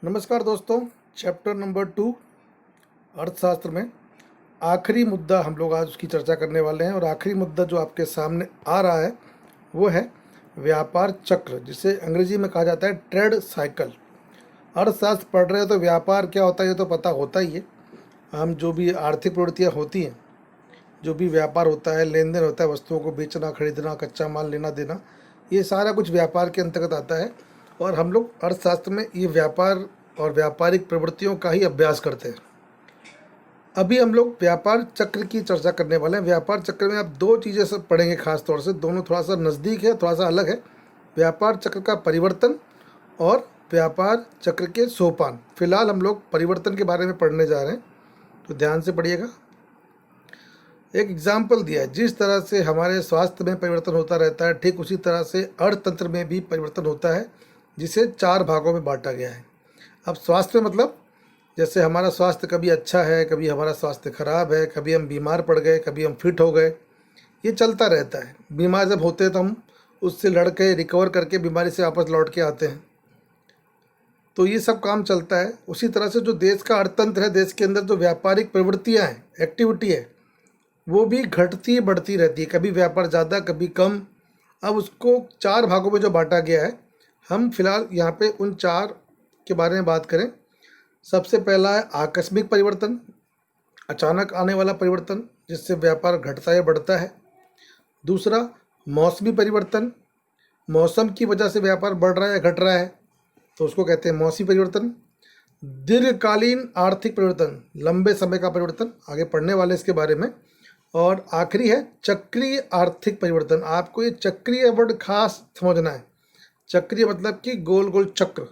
नमस्कार दोस्तों। Chapter number 2 अर्थशास्त्र में आखिरी मुद्दा हम लोग आज उसकी चर्चा करने वाले हैं। और आखिरी मुद्दा जो आपके सामने आ रहा है वो है व्यापार चक्र, जिसे अंग्रेजी में कहा जाता है ट्रेड साइकिल। अर्थशास्त्र पढ़ रहे हो तो व्यापार क्या होता है ये तो पता होता ही है। हम जो भी आर्थिक प्रवृत्तियाँ होती हैं, जो भी व्यापार होता है, लेन देन होता है, वस्तुओं को बेचना, खरीदना, कच्चा माल लेना देना, ये सारा कुछ व्यापार के अंतर्गत आता है। और हम लोग अर्थशास्त्र में ये व्यापार और व्यापारिक प्रवृत्तियों का ही अभ्यास करते हैं। अभी हम लोग व्यापार चक्र की चर्चा करने वाले हैं। व्यापार चक्र में आप दो चीज़ें सब पढ़ेंगे खास तौर से, दोनों थोड़ा सा नज़दीक है, थोड़ा सा अलग है। व्यापार चक्र का परिवर्तन और व्यापार चक्र के सोपान। फिलहाल हम लोग परिवर्तन के बारे में पढ़ने जा रहे हैं, तो ध्यान से पढ़िएगा। एक एग्जाम्पल दिया है, जिस तरह से हमारे स्वास्थ्य में परिवर्तन होता रहता है, ठीक उसी तरह से अर्थतंत्र में भी परिवर्तन होता है, जिसे 4 भागों में बांटा गया है। अब स्वास्थ्य में मतलब जैसे हमारा स्वास्थ्य कभी अच्छा है, कभी हमारा स्वास्थ्य खराब है, कभी हम बीमार पड़ गए, कभी हम फिट हो गए, ये चलता रहता है। बीमार जब होते हैं तो हम उससे लड़ के रिकवर करके बीमारी से वापस लौट के आते हैं, तो ये सब काम चलता है। उसी तरह से जो देश का अर्थतंत्र है, देश के अंदर जो व्यापारिक प्रवृत्तियाँ हैं, एक्टिविटी है, वो भी घटती बढ़ती रहती है। कभी व्यापार ज़्यादा, कभी कम। अब उसको 4 भागों में जो बांटा गया है, हम फिलहाल यहाँ पे उन 4 के बारे में बात करें। सबसे पहला है आकस्मिक परिवर्तन, अचानक आने वाला परिवर्तन जिससे व्यापार घटता या बढ़ता है। दूसरा मौसमी परिवर्तन, मौसम की वजह से व्यापार बढ़ रहा है या घट रहा है, तो उसको कहते हैं मौसमी परिवर्तन। दीर्घकालीन आर्थिक परिवर्तन, लंबे समय का परिवर्तन, आगे पढ़ने वाले इसके बारे में। और आखिरी है चक्रीय आर्थिक परिवर्तन। आपको ये चक्रीय वर्ड खास समझना है। चक्रीय मतलब कि गोल गोल चक्र,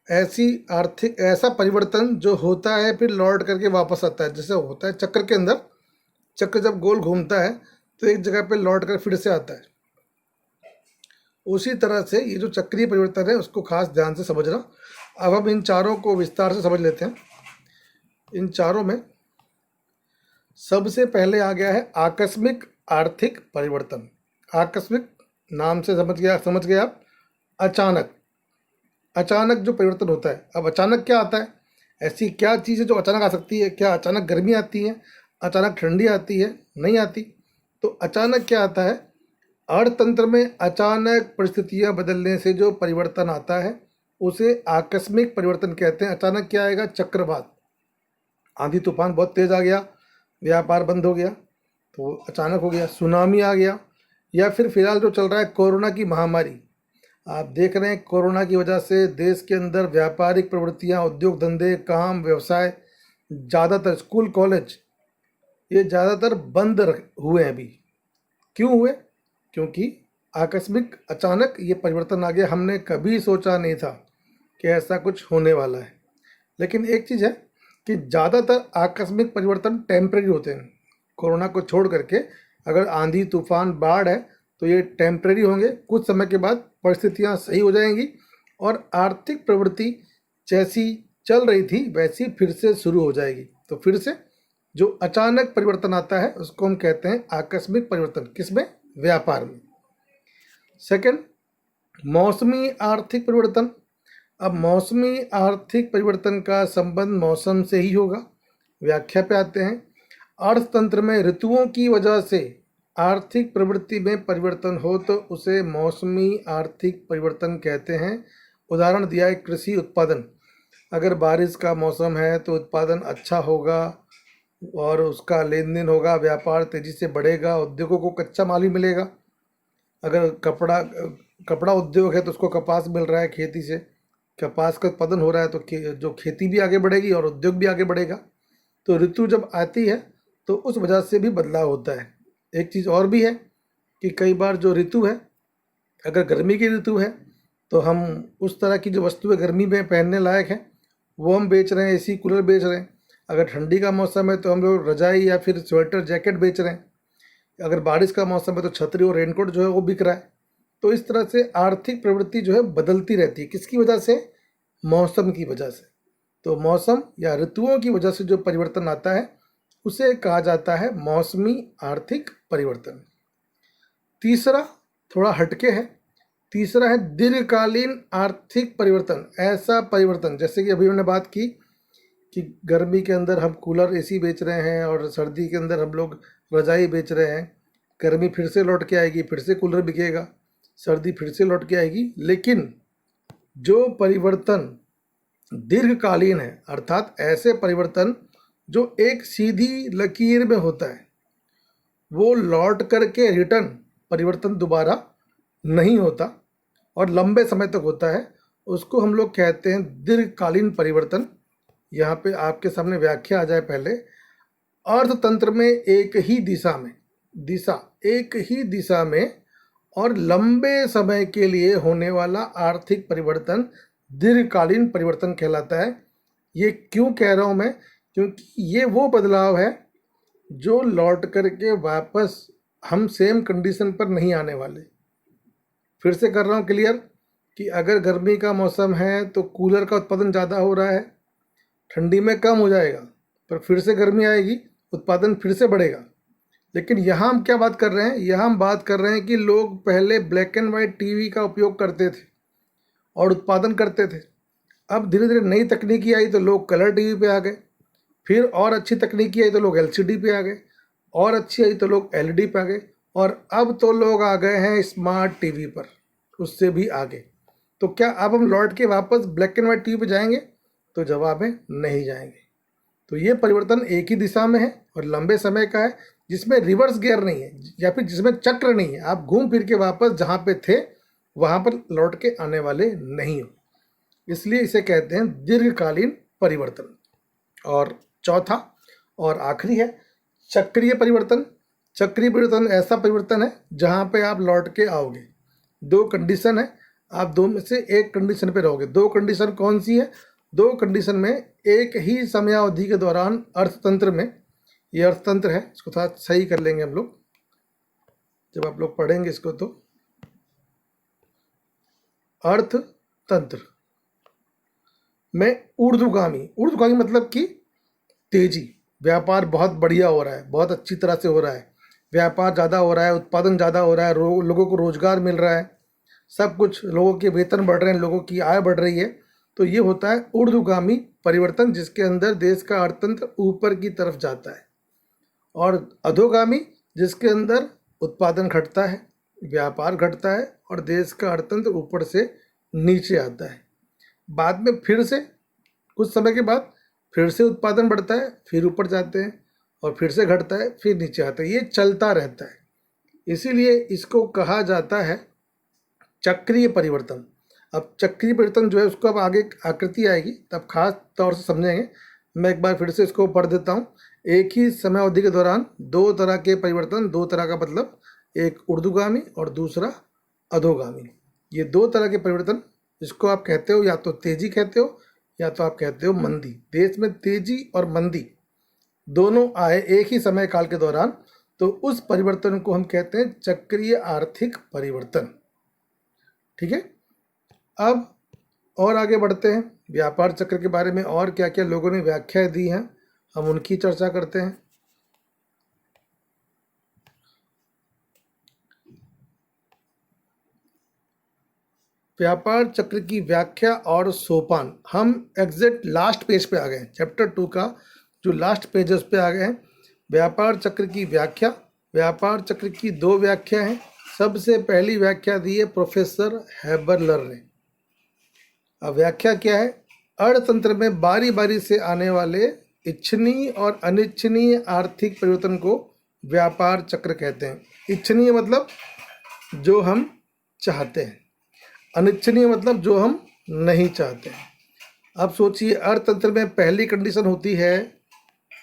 ऐसा परिवर्तन जो होता है फिर लौट करके वापस आता है। जैसे होता है चक्र के अंदर, चक्र जब गोल घूमता है तो एक जगह पे लौट कर फिर से आता है। उसी तरह से ये जो चक्रीय परिवर्तन है उसको खास ध्यान से समझना। अब हम इन चारों को विस्तार से समझ लेते हैं। इन चारों में सबसे पहले आ गया है आकस्मिक आर्थिक परिवर्तन। आकस्मिक नाम से समझ गए आप। अचानक जो परिवर्तन होता है। अब अचानक क्या आता है? ऐसी क्या चीज़ है जो अचानक आ सकती है? क्या अचानक गर्मी आती है? अचानक ठंडी आती है? नहीं आती। तो अचानक क्या आता है? अर्थतंत्र में अचानक परिस्थितियां बदलने से जो परिवर्तन आता है उसे आकस्मिक परिवर्तन कहते हैं। अचानक क्या आएगा? चक्रवात, आंधी तूफान बहुत तेज़ आ गया, व्यापार बंद हो गया, तो अचानक हो गया। सुनामी आ गया, या फिर फिलहाल जो चल रहा है कोरोना की महामारी। आप देख रहे हैं कोरोना की वजह से देश के अंदर व्यापारिक प्रवृत्तियां, उद्योग धंधे, काम, व्यवसाय, ज़्यादातर स्कूल कॉलेज, ये ज़्यादातर बंद हुए हैं अभी। क्यों हुए? क्योंकि आकस्मिक अचानक ये परिवर्तन आ गया। हमने कभी सोचा नहीं था कि ऐसा कुछ होने वाला है। लेकिन एक चीज़ है कि ज़्यादातर आकस्मिक परिवर्तन टेम्परेरी होते हैं। कोरोना को छोड़ करके अगर आंधी तूफान बाढ़ है तो ये टेम्परेरी होंगे। कुछ समय के बाद परिस्थितियां सही हो जाएंगी और आर्थिक प्रवृत्ति जैसी चल रही थी वैसी फिर से शुरू हो जाएगी। तो फिर से जो अचानक परिवर्तन आता है उसको हम कहते हैं आकस्मिक परिवर्तन। किसमें? व्यापार में। सेकंड, मौसमी आर्थिक परिवर्तन। अब मौसमी आर्थिक परिवर्तन का संबंध मौसम से ही होगा। व्याख्या पे आते हैं। अर्थतंत्र में ऋतुओं की वजह से आर्थिक प्रवृत्ति में परिवर्तन हो तो उसे मौसमी आर्थिक परिवर्तन कहते हैं। उदाहरण दिया है कृषि उत्पादन। अगर बारिश का मौसम है तो उत्पादन अच्छा होगा और उसका लेन देन होगा, व्यापार तेज़ी से बढ़ेगा, उद्योगों को कच्चा माल भी मिलेगा। अगर कपड़ा उद्योग है तो उसको कपास मिल रहा है, खेती से कपास का उत्पादन हो रहा है, तो जो खेती भी आगे बढ़ेगी और उद्योग भी आगे बढ़ेगा। तो ऋतु जब आती है तो उस वजह से भी बदलाव होता है। एक चीज़ और भी है कि कई बार जो ऋतु है, अगर गर्मी की ऋतु है तो हम उस तरह की जो वस्तुएं गर्मी में पहनने लायक हैं वो हम बेच रहे हैं, एसी कूलर बेच रहे हैं। अगर ठंडी का मौसम है तो हम लोग रजाई या फिर स्वेटर जैकेट बेच रहे हैं। अगर बारिश का मौसम है तो छतरी और रेनकोट जो है वो बिक रहा है। तो इस तरह से आर्थिक प्रवृत्ति जो है बदलती रहती है। किसकी वजह से? मौसम की वजह से। तो मौसम या ऋतुओं की वजह से जो परिवर्तन आता है उसे कहा जाता है मौसमी आर्थिक परिवर्तन। तीसरा थोड़ा हटके है। तीसरा है दीर्घकालीन आर्थिक परिवर्तन। ऐसा परिवर्तन, जैसे कि अभी हमने बात की कि गर्मी के अंदर हम कूलर एसी बेच रहे हैं और सर्दी के अंदर हम लोग रजाई बेच रहे हैं। गर्मी फिर से लौट के आएगी, फिर से कूलर बिकेगा, सर्दी फिर से लौट के आएगी। लेकिन जो परिवर्तन दीर्घकालीन है, अर्थात ऐसे परिवर्तन जो एक सीधी लकीर में होता है, वो लौट करके रिटर्न परिवर्तन दोबारा नहीं होता और लंबे समय तक होता है, उसको हम लोग कहते हैं दीर्घकालीन परिवर्तन। यहाँ पे आपके सामने व्याख्या आ जाए पहले। अर्थतंत्र में एक ही दिशा में और लंबे समय के लिए होने वाला आर्थिक परिवर्तन दीर्घकालीन परिवर्तन कहलाता है। ये क्यों कह रहा हूँ मैं? क्योंकि ये वो बदलाव है जो लौट करके वापस हम सेम कंडीशन पर नहीं आने वाले। फिर से कर रहा हूँ क्लियर कि अगर गर्मी का मौसम है तो कूलर का उत्पादन ज़्यादा हो रहा है, ठंडी में कम हो जाएगा, पर फिर से गर्मी आएगी, उत्पादन फिर से बढ़ेगा। लेकिन यहाँ हम क्या बात कर रहे हैं? यहाँ हम बात कर रहे हैं कि लोग पहले ब्लैक एंड वाइट टीवी का उपयोग करते थे और उत्पादन करते थे। अब धीरे धीरे नई तकनीकी आई तो लोग कलर टीवी पे आ गए, फिर और अच्छी तकनीकी आई तो लोग एलसीडी पे आ गए, और अच्छी आई तो लोग एलईडी पे आ गए, और अब तो लोग आ गए हैं स्मार्ट टीवी पर, उससे भी आगे। तो क्या अब हम लौट के वापस ब्लैक एंड वाइट टीवी पे जाएंगे? तो जवाब है नहीं जाएंगे। तो ये परिवर्तन एक ही दिशा में है और लंबे समय का है, जिसमें रिवर्स गियर नहीं है या फिर जिसमें चक्र नहीं है। आप घूम फिर के वापस जहाँ पे थे वहाँ पर लौट के आने वाले नहीं हो, इसलिए इसे कहते हैं दीर्घकालीन परिवर्तन। और चौथा और आखिरी है चक्रीय परिवर्तन। चक्रीय परिवर्तन ऐसा परिवर्तन है जहाँ पे आप लौट के आओगे। दो कंडीशन है, आप दो में से एक कंडीशन पे रहोगे। दो कंडीशन कौन सी है? दो कंडीशन में एक ही समयावधि के दौरान अर्थतंत्र में, ये अर्थतंत्र है, इसको थोड़ा सही कर लेंगे हम लोग जब आप लोग पढ़ेंगे इसको। तो अर्थतंत्र में ऊर्ध्वगामी मतलब कि तेजी, व्यापार बहुत बढ़िया हो रहा है, बहुत अच्छी तरह से हो रहा है, व्यापार ज़्यादा हो रहा है, उत्पादन ज़्यादा हो रहा है, लोगों को रोजगार मिल रहा है, सब कुछ, लोगों के वेतन बढ़ रहे हैं, लोगों की आय बढ़ रही है। तो ये होता है ऊर्ध्वगामी परिवर्तन, जिसके अंदर देश का अर्थतंत्र ऊपर की तरफ जाता है। और अधोगामी जिसके अंदर उत्पादन घटता है, व्यापार घटता है और देश का अर्थतंत्र ऊपर से नीचे आता है। बाद में फिर से कुछ समय के बाद फिर से उत्पादन बढ़ता है, फिर ऊपर जाते हैं और फिर से घटता है, फिर नीचे आता है। ये चलता रहता है, इसीलिए इसको कहा जाता है चक्रीय परिवर्तन। अब चक्रीय परिवर्तन जो है उसको अब आगे आकृति आएगी तब खास तौर से समझेंगे। मैं एक बार फिर से इसको पढ़ देता हूँ। एक ही समय अवधि के दौरान दो तरह के परिवर्तन, दो तरह का मतलब एक ऊर्ध्वगामी और दूसरा अधोगामी। ये दो तरह के परिवर्तन, जिसको आप कहते हो या तो तेजी कहते हो या तो आप कहते हो मंदी। देश में तेजी और मंदी दोनों आए एक ही समय काल के दौरान, तो उस परिवर्तन को हम कहते हैं चक्रीय आर्थिक परिवर्तन। ठीक है, अब और आगे बढ़ते हैं। व्यापार चक्र के बारे में और क्या क्या लोगों ने व्याख्या दी हैं, हम उनकी चर्चा करते हैं। व्यापार चक्र की व्याख्या और सोपान, हम एग्जैक्ट लास्ट पेज पे आ गए हैं। चैप्टर 2 का जो लास्ट पेज है उस पे आ गए हैं। व्यापार चक्र की व्याख्या, व्यापार चक्र की दो व्याख्या हैं। सबसे पहली व्याख्या दी है प्रोफेसर हैबरलर ने। अब व्याख्या क्या है? अर्थतंत्र में बारी बारी से आने वाले इच्छनीय और अनिच्छनीय आर्थिक परिवर्तन को व्यापार चक्र कहते हैं। इच्छनीय मतलब जो हम चाहते हैं, अनिच्छनीय मतलब जो हम नहीं चाहते हैं। अब सोचिए, अर्थतंत्र में पहली कंडीशन होती है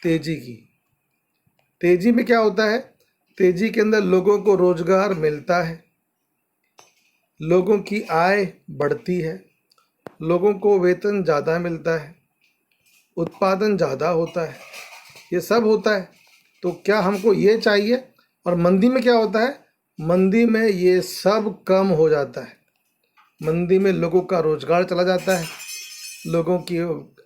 तेजी की। तेजी में क्या होता है? तेजी के अंदर लोगों को रोजगार मिलता है, लोगों की आय बढ़ती है, लोगों को वेतन ज़्यादा मिलता है, उत्पादन ज़्यादा होता है, ये सब होता है। तो क्या हमको ये चाहिए? और मंदी में क्या होता है? मंदी में ये सब कम हो जाता है। मंदी में लोगों का रोजगार चला जाता है, लोगों की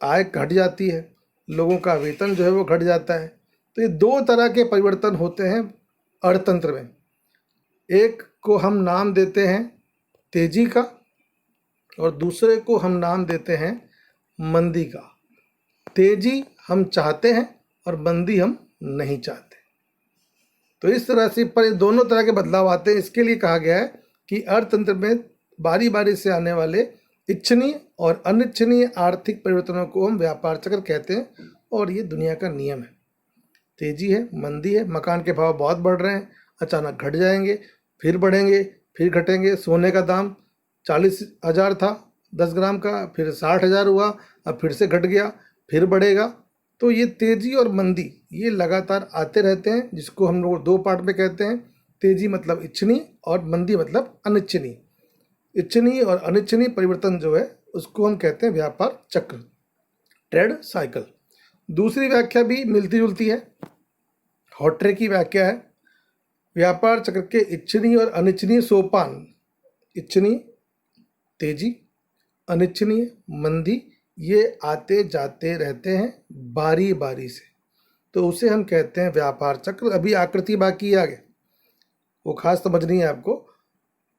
आय घट जाती है, लोगों का वेतन जो है वो घट जाता है। तो ये दो तरह के परिवर्तन होते हैं अर्थतंत्र में। एक को हम नाम देते हैं तेजी का, और दूसरे को हम नाम देते हैं मंदी का। तेजी हम चाहते हैं और मंदी हम नहीं चाहते। तो इस राशि पर ये दोनों तरह के बदलाव आते हैं। इसके लिए कहा गया है कि अर्थतंत्र में बारी बारी से आने वाले इच्छनीय और अनिच्छनीय आर्थिक परिवर्तनों को हम व्यापार चक्र कहते हैं, और ये दुनिया का नियम है। तेजी है, मंदी है, मकान के भाव बहुत बढ़ रहे हैं, अचानक घट जाएंगे, फिर बढ़ेंगे, फिर घटेंगे। सोने का दाम 40,000 था 10 ग्राम का, फिर 60,000 हुआ, अब फिर से घट गया, फिर बढ़ेगा। तो ये तेजी और मंदी ये लगातार आते रहते हैं, जिसको हम लोग दो पार्ट में कहते हैं। तेजी मतलब इच्छनीय और मंदी मतलब अनिच्छनीय। इच्छनीय और अनिच्छनीय परिवर्तन जो है उसको हम कहते हैं व्यापार चक्र, ट्रेड साइकिल। दूसरी व्याख्या भी मिलती जुलती है। हॉट्रे की व्याख्या है व्यापार चक्र के इच्छनीय और अनिच्छनीय सोपान, इच्छनीय तेजी, अनिच्छनीय मंदी, ये आते जाते रहते हैं बारी बारी से, तो उसे हम कहते हैं व्यापार चक्र। अभी आकृति बाकी है आगे, वो खास समझनी है आपको,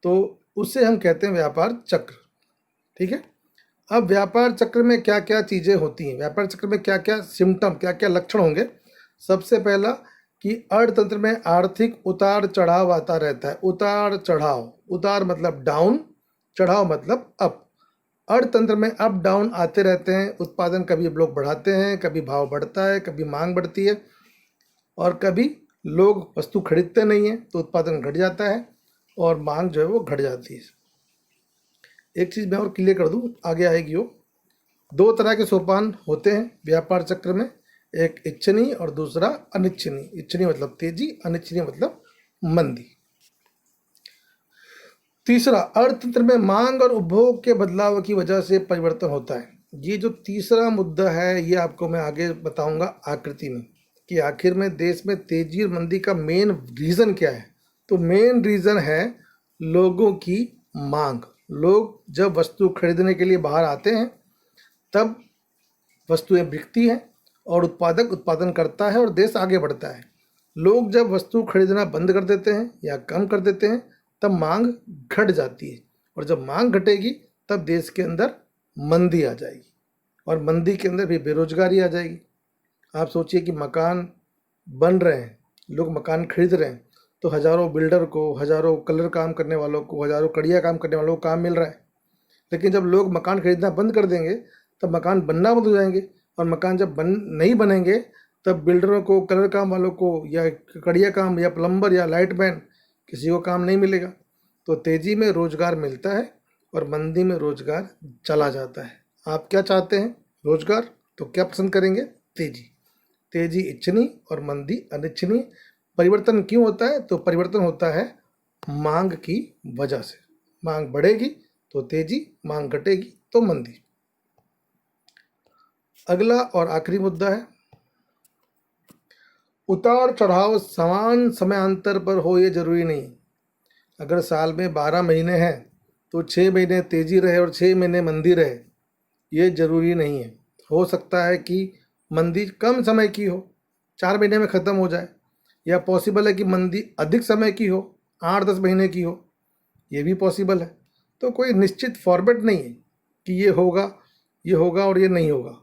तो उसे हम कहते हैं व्यापार चक्र। ठीक है। अब व्यापार चक्र में क्या क्या चीज़ें होती हैं, व्यापार चक्र में क्या क्या सिम्टम, क्या क्या लक्षण होंगे। सबसे पहला कि अर्थतंत्र में आर्थिक उतार चढ़ाव आता रहता है। उतार चढ़ाव, उतार मतलब डाउन, चढ़ाव मतलब अप। अर्थतंत्र में अप डाउन आते रहते हैं। उत्पादन कभी लोग बढ़ाते हैं, कभी भाव बढ़ता है, कभी मांग बढ़ती है, और कभी लोग वस्तु खरीदते नहीं हैं तो उत्पादन घट जाता है और मांग जो है वो घट जाती है। एक चीज़ मैं और क्लियर कर दूं, आगे आएगी वो। दो तरह के सोपान होते हैं व्यापार चक्र में, एक इच्छनीय और दूसरा अनिच्छनीय। इच्छनीय मतलब तेजी, अनिच्छनीय मतलब मंदी। तीसरा, अर्थतंत्र में मांग और उपभोग के बदलाव की वजह से परिवर्तन होता है। ये जो तीसरा मुद्दा है ये आपको मैं आगे बताऊंगा आकृति में, कि आखिर में देश में तेजी और मंदी का मेन रीज़न क्या है। तो मेन रीज़न है लोगों की मांग। लोग जब वस्तु खरीदने के लिए बाहर आते हैं तब वस्तुएं बिकती हैं और उत्पादक उत्पादन करता है और देश आगे बढ़ता है। लोग जब वस्तु खरीदना बंद कर देते हैं या कम कर देते हैं तब मांग घट जाती है, और जब मांग घटेगी तब देश के अंदर मंदी आ जाएगी, और मंदी के अंदर भी बेरोजगारी आ जाएगी। आप सोचिए कि मकान बन रहे हैं, लोग मकान खरीद रहे हैं, तो हज़ारों बिल्डर को, हज़ारों कलर काम करने वालों को, हज़ारों कड़िया काम करने वालों को काम मिल रहा है। लेकिन जब लोग मकान खरीदना बंद कर देंगे तब मकान बनना बंद हो जाएंगे, और मकान जब नहीं बनेंगे तब बिल्डरों को, कलर काम वालों को, या कड़िया काम, या प्लम्बर, या लाइटमैन, किसी को काम नहीं मिलेगा। तो तेज़ी में रोज़गार मिलता है और मंदी में रोज़गार चला जाता है। आप क्या चाहते हैं? रोज़गार। तो क्या पसंद करेंगे? तेज़ी। तेज़ी इच्छनीय और मंदी अनिच्छनीय। परिवर्तन क्यों होता है? तो परिवर्तन होता है मांग की वजह से। मांग बढ़ेगी तो तेज़ी, मांग घटेगी तो मंदी। अगला और आखिरी मुद्दा है, उतार चढ़ाव समान समयांतर पर हो ये जरूरी नहीं। अगर साल में 12 महीने हैं तो 6 महीने तेजी रहे और 6 महीने मंदी रहे, ये जरूरी नहीं है। हो सकता है कि मंदी कम समय की हो, 4 महीने में ख़त्म हो जाए, या पॉसिबल है कि मंदी अधिक समय की हो, 8-10 महीने की हो, ये भी पॉसिबल है। तो कोई निश्चित फॉर्मेट नहीं है कि ये होगा और ये नहीं होगा।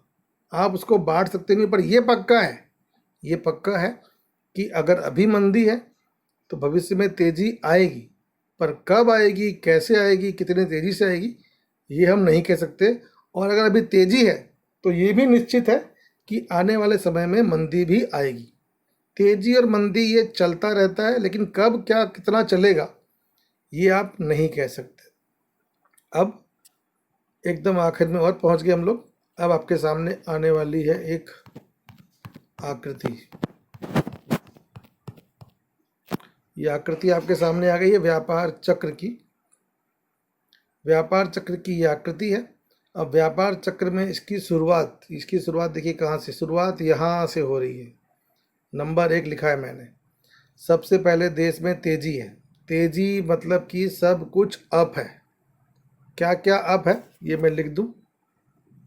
आप उसको बांट सकते नहीं, पर ये पक्का है कि अगर अभी मंदी है तो भविष्य में तेज़ी आएगी, पर कब आएगी, कैसे आएगी, कितनी तेज़ी से आएगी, ये हम नहीं कह सकते। और अगर अभी तेज़ी है तो ये भी निश्चित है कि आने वाले समय में मंदी भी आएगी। तेज़ी और मंदी ये चलता रहता है, लेकिन कब, क्या, कितना चलेगा ये आप नहीं कह सकते। अब एकदम आखिर में और पहुंच गए हम लोग। अब आपके सामने आने वाली है एक आकृति। ये आकृति आपके सामने आ गई है व्यापार चक्र की। व्यापार चक्र की ये आकृति है। अब व्यापार चक्र में इसकी शुरुआत देखिए कहाँ से, शुरुआत यहाँ से हो रही है। नंबर 1 लिखा है मैंने। सबसे पहले देश में तेजी है। तेजी मतलब कि सब कुछ अप है। क्या क्या अप है ये मैं लिख दूं।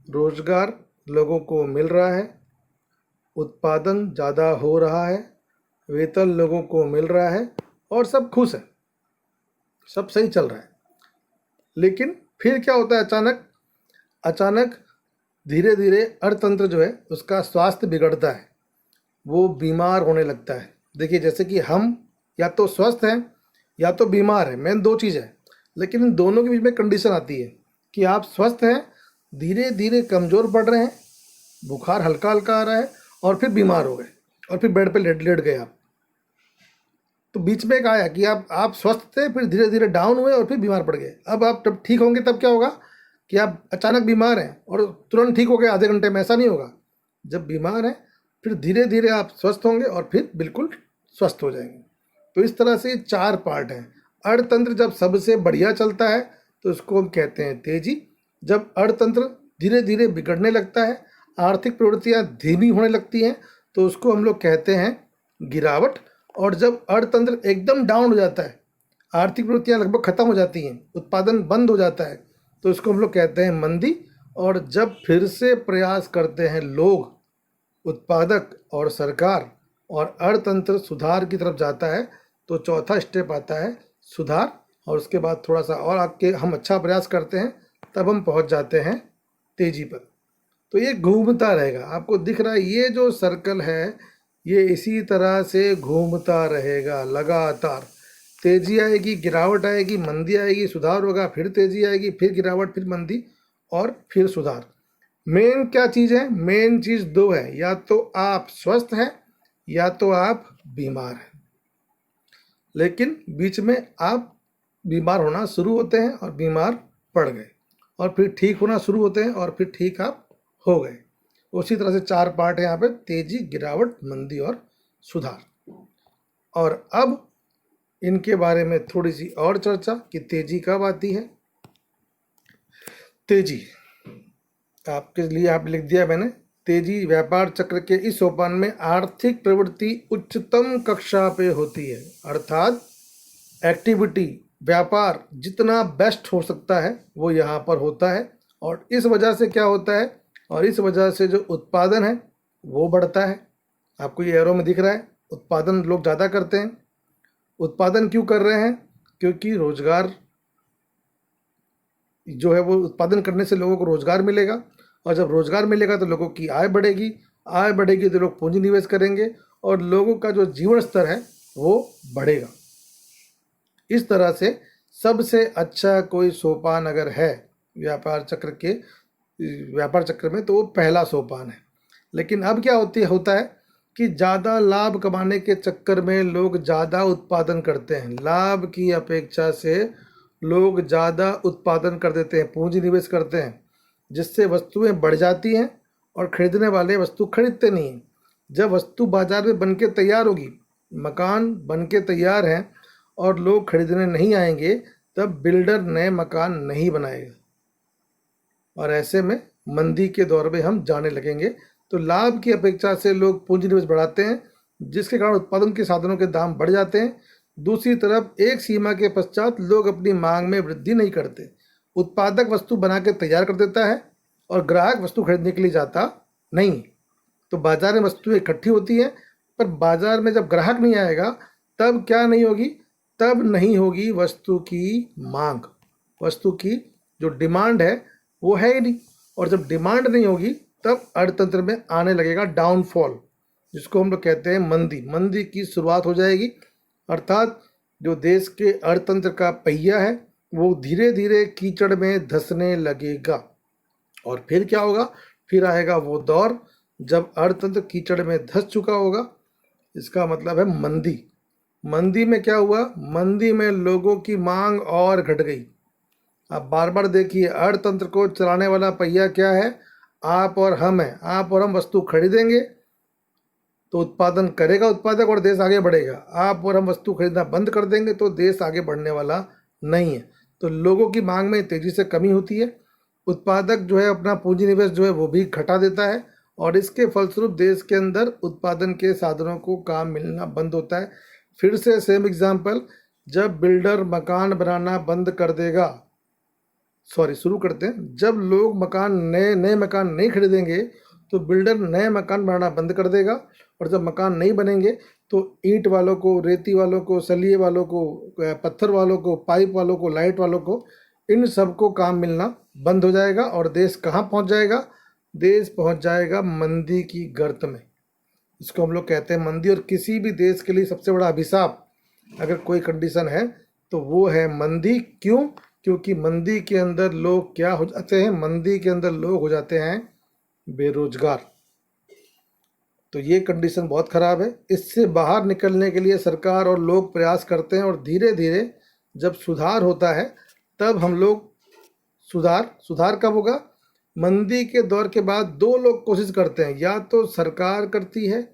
रोजगार लोगों को मिल रहा है, उत्पादन ज़्यादा हो रहा है, वेतन लोगों को मिल रहा है, और सब खुश है, सब सही चल रहा है। लेकिन फिर क्या होता है, अचानक अचानक धीरे धीरे अर्थतंत्र जो है उसका स्वास्थ्य बिगड़ता है, वो बीमार होने लगता है। देखिए, जैसे कि हम या तो स्वस्थ हैं या तो बीमार हैं, मेन दो चीज़ है। लेकिन इन दोनों के बीच में कंडीशन आती है कि आप स्वस्थ हैं, धीरे धीरे कमज़ोर पड़ रहे हैं, बुखार हल्का हल्का आ रहा है, और फिर बीमार हो गए और फिर बेड पे लेट लेट गए आप। तो बीच में एक आया कि आप स्वस्थ थे, फिर धीरे धीरे डाउन हुए और फिर बीमार पड़ गए। अब आप जब ठीक होंगे तब क्या होगा कि आप अचानक बीमार हैं और तुरंत ठीक हो गए आधे घंटे में, ऐसा नहीं होगा। जब बीमार हैं फिर धीरे धीरे आप स्वस्थ होंगे और फिर बिल्कुल स्वस्थ हो जाएंगे। तो इस तरह से 4 पार्ट हैं। अर्थतंत्र जब सबसे बढ़िया चलता है तो इसको हम कहते हैं तेजी। जब अर्थतंत्र धीरे धीरे बिगड़ने लगता है, आर्थिक प्रवृत्तियाँ धीमी होने लगती हैं, तो उसको हम लोग कहते हैं गिरावट। और जब अर्थतंत्र एकदम डाउन हो जाता है, आर्थिक प्रवृत्तियाँ लगभग खत्म हो जाती हैं, उत्पादन बंद हो जाता है, तो इसको हम लोग कहते हैं मंदी। और जब फिर से प्रयास करते हैं लोग, उत्पादक और सरकार, और अर्थतंत्र सुधार की तरफ जाता है, तो चौथा स्टेप आता है सुधार। और उसके बाद थोड़ा सा और आगे हम अच्छा प्रयास करते हैं, तब हम पहुंच जाते हैं तेजी पर। तो ये घूमता रहेगा, आपको दिख रहा है ये जो सर्कल है, ये इसी तरह से घूमता रहेगा लगातार। तेजी आएगी, गिरावट आएगी, मंदी आएगी, सुधार होगा, फिर तेजी आएगी, फिर गिरावट, फिर मंदी, और फिर सुधार। मेन क्या चीज़ है? मेन चीज़ दो है, या तो आप स्वस्थ हैं या तो आप बीमार हैं। लेकिन बीच में आप बीमार होना शुरू होते हैं और बीमार पड़ गए, और फिर ठीक होना शुरू होते हैं और फिर ठीक आप हो गए। उसी तरह से 4 पार्ट है यहाँ पे, तेजी, गिरावट, मंदी और सुधार। और अब इनके बारे में थोड़ी सी और चर्चा कि तेजी कब आती है। तेजी आपके लिए आप लिख दिया मैंने, तेजी व्यापार चक्र के इस सोपान में आर्थिक प्रवृत्ति उच्चतम कक्षा पे होती है। अर्थात एक्टिविटी, व्यापार जितना बेस्ट हो सकता है वो यहाँ पर होता है। और इस वजह से क्या होता है, और इस वजह से जो उत्पादन है वो बढ़ता है। आपको ये एरो में दिख रहा है, उत्पादन लोग ज़्यादा करते हैं। उत्पादन क्यों कर रहे हैं? क्योंकि रोजगार जो है वो उत्पादन करने से लोगों को रोजगार मिलेगा, और जब रोजगार मिलेगा तो लोगों की आय बढ़ेगी, आय बढ़ेगी तो लोग पूंजी निवेश करेंगे और लोगों का जो जीवन स्तर है वो बढ़ेगा। इस तरह से सबसे अच्छा कोई सोपान अगर है व्यापार चक्र में तो वो पहला सोपान है। लेकिन अब क्या होता है कि ज़्यादा लाभ कमाने के चक्कर में लोग ज़्यादा उत्पादन करते हैं। लाभ की अपेक्षा से लोग ज़्यादा उत्पादन कर देते हैं, पूंजी निवेश करते हैं, जिससे वस्तुएं बढ़ जाती हैं और खरीदने वाले वस्तु खरीदते नहीं हैं। जब वस्तु बाजार में बन के तैयार होगी, मकान बन के तैयार हैं और लोग खरीदने नहीं आएंगे, तब बिल्डर नए मकान नहीं बनाएगा, और ऐसे में मंदी के दौर में हम जाने लगेंगे। तो लाभ की अपेक्षा से लोग पूंजी निवेश बढ़ाते हैं, जिसके कारण उत्पादन के साधनों के दाम बढ़ जाते हैं। दूसरी तरफ एक सीमा के पश्चात लोग अपनी मांग में वृद्धि नहीं करते। उत्पादक वस्तु बना के तैयार कर देता है और ग्राहक वस्तु खरीदने के लिए जाता नहीं। तो बाजार में वस्तुएं इकट्ठी होती हैं, पर बाजार में जब ग्राहक नहीं आएगा तब क्या नहीं होगी? तब नहीं होगी वस्तु की मांग। वस्तु की जो डिमांड है वो है ही नहीं, और जब डिमांड नहीं होगी तब अर्थतंत्र में आने लगेगा डाउनफॉल, जिसको हम लोग कहते हैं मंदी। मंदी की शुरुआत हो जाएगी, अर्थात जो देश के अर्थतंत्र का पहिया है वो धीरे धीरे कीचड़ में धंसने लगेगा। और फिर क्या होगा? फिर आएगा वो दौर जब अर्थतंत्र कीचड़ में धंस चुका होगा। इसका मतलब है मंदी। मंदी में क्या हुआ? मंदी में लोगों की मांग और घट गई। अब बार बार देखिए, अर्थतंत्र को चलाने वाला पहिया क्या है? आप और हम हैं। आप और हम वस्तु खरीदेंगे तो उत्पादन करेगा उत्पादक और देश आगे बढ़ेगा। आप और हम वस्तु खरीदना बंद कर देंगे तो देश आगे बढ़ने वाला नहीं है। तो लोगों की मांग में तेजी से कमी होती है। उत्पादक जो है अपना पूंजी निवेश जो है वो भी घटा देता है, और इसके फलस्वरूप देश के अंदर उत्पादन के साधनों को काम मिलना बंद होता है। फिर से सेम एग्जाम्पल, जब बिल्डर मकान बनाना बंद कर देगा, शुरू करते हैं, जब लोग नए मकान नहीं खरीदेंगे तो बिल्डर नए मकान बनाना बंद कर देगा, और जब मकान नहीं बनेंगे तो ईंट वालों को, रेती वालों को, सलिए वालों को, पत्थर वालों को, पाइप वालों को, लाइट वालों को इन सबको काम मिलना बंद हो जाएगा और देश कहाँ पहुँच जाएगा? देश पहुँच जाएगा मंदी की गर्त में। इसको हम लोग कहते हैं मंदी। और किसी भी देश के लिए सबसे बड़ा अभिशाप अगर कोई कंडीशन है तो वो है मंदी। क्यों? क्योंकि मंदी के अंदर लोग क्या हो जाते हैं? मंदी के अंदर लोग हो जाते हैं बेरोजगार। तो ये कंडीशन बहुत ख़राब है। इससे बाहर निकलने के लिए सरकार और लोग प्रयास करते हैं और धीरे धीरे जब सुधार होता है तब हम लोग सुधार कब होगा? मंदी के दौर के बाद दो लोग कोशिश करते हैं, या तो सरकार करती है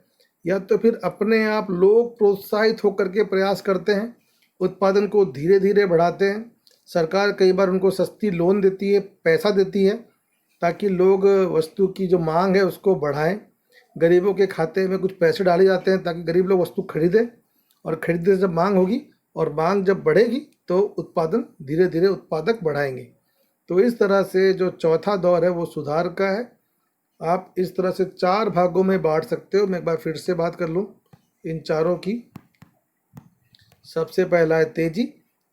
या तो फिर अपने आप लोग प्रोत्साहित होकर के प्रयास करते हैं, उत्पादन को धीरे धीरे बढ़ाते हैं। सरकार कई बार उनको सस्ती लोन देती है, पैसा देती है ताकि लोग वस्तु की जो मांग है उसको बढ़ाएं। गरीबों के खाते में कुछ पैसे डाले जाते हैं ताकि गरीब लोग वस्तु खरीदें, और खरीदने से जब मांग होगी और मांग जब बढ़ेगी तो उत्पादन धीरे धीरे उत्पादक बढ़ाएंगे। तो इस तरह से जो चौथा दौर है वो सुधार का है। आप इस तरह से 4 भागों में बांट सकते हो। मैं एक बार फिर से बात कर लूँ इन चारों की। सबसे पहला है तेजी।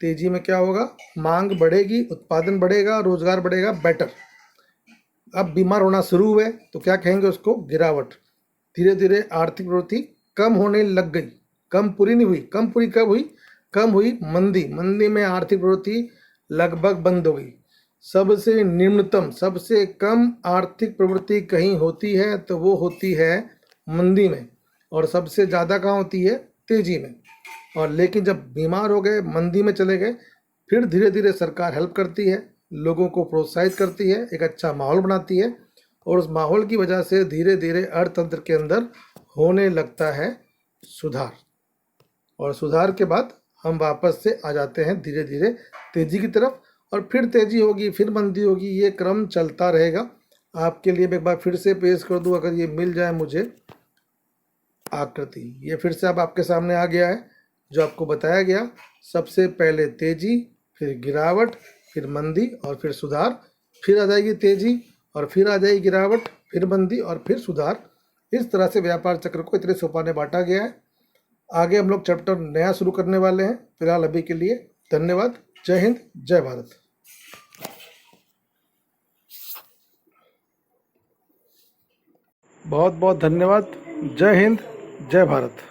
तेजी में क्या होगा? मांग बढ़ेगी, उत्पादन बढ़ेगा, रोजगार बढ़ेगा, बेटर। अब बीमार होना शुरू हुए तो क्या कहेंगे उसको? गिरावट। धीरे धीरे आर्थिक प्रवृत्ति कम होने लग गई। कम पूरी नहीं हुई। कम पूरी कब हुई? कम हुई मंदी। मंदी में आर्थिक प्रवृत्ति लगभग बंद हो गई। सबसे निम्नतम, सबसे कम आर्थिक प्रवृत्ति कहीं होती है तो वो होती है मंदी में, और सबसे ज़्यादा कहाँ होती है? तेजी में। और लेकिन जब बीमार हो गए, मंदी में चले गए, फिर धीरे धीरे सरकार हेल्प करती है, लोगों को प्रोत्साहित करती है, एक अच्छा माहौल बनाती है, और उस माहौल की वजह से धीरे धीरे अर्थतंत्र के अंदर होने लगता है सुधार। और सुधार के बाद हम वापस से आ जाते हैं धीरे धीरे तेजी की तरफ, और फिर तेजी होगी, फिर मंदी होगी। ये क्रम चलता रहेगा। आपके लिए मैं एक बार फिर से पेश कर दूं, अगर ये मिल जाए मुझे आकृति। ये फिर से अब आपके सामने आ गया है जो आपको बताया गया। सबसे पहले तेजी, फिर गिरावट, फिर मंदी और फिर सुधार, फिर आ जाएगी तेजी और फिर आ जाएगी गिरावट, फिर मंदी और फिर सुधार। इस तरह से व्यापार चक्र को इतने सोपाने बांटा गया है। आगे हम लोग चैप्टर नया शुरू करने वाले हैं। फिलहाल अभी के लिए धन्यवाद। जय हिंद, जय भारत। बहुत बहुत धन्यवाद। जय हिंद, जय भारत।